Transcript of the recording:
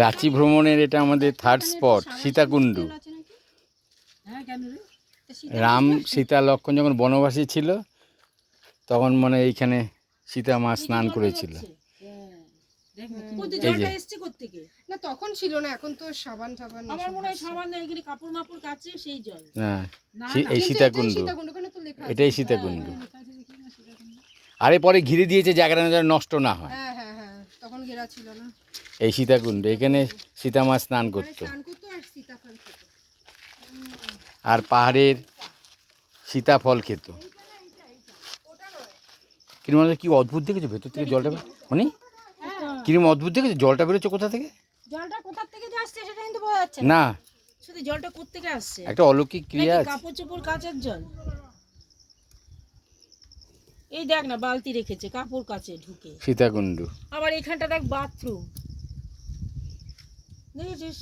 রাঁচি ভ্রমণের এটা আমাদের থার্ড স্পট, সীতাকুণ্ড। রাম সীতা লক্ষ্মণ যখন বনবাসী ছিল তখন মানে এইখানে সীতা মা স্নান করেছিল। এই যে না তখন ছিল না, এখন তো সাবান টাবান। আমার মনে হয় সাবান নেই, এখানে কাপড় মাপড় কাচে সেই জল। হ্যাঁ, এই সীতাকুণ্ড, ওখানে তো লেখা আছে। এটাই সীতাকুণ্ড। আরে পরে ঘিরে দিয়েছে জায়গাটা যেন নষ্ট না হয়। হ্যাঁ হ্যাঁ হ্যাঁ, তখন ঘেরা ছিল না। এই সীতাকুণ্ড, এখানে সীতা মা স্নান করতো। স্নান করতো আর সীতাফল খেত। আর পাহাড়ের সীতাফল খেত। কিরম কি অদ্ভুত দেখেছো ভেতর থেকে জলটা মানে কিরম অদ্ভুত দেখেছো জলটা বেরোচ্ছে কোথা থেকে? জলটা কোথা থেকে যে আসছে সেটা কিন্তু বোঝা যাচ্ছে না। না, শুধু জলটা কোথা থেকে আসছে? একটা অলৌকিক ক্রিয়া নাকি আছে। কাপড় চোপড় কাচার জল? এই দেখ না, বালতি রেখেছে কাপড় কাচে ঢুকে। সীতাকুণ্ড। আবার এখানটা দেখ বাথরুম, দেখেছিস?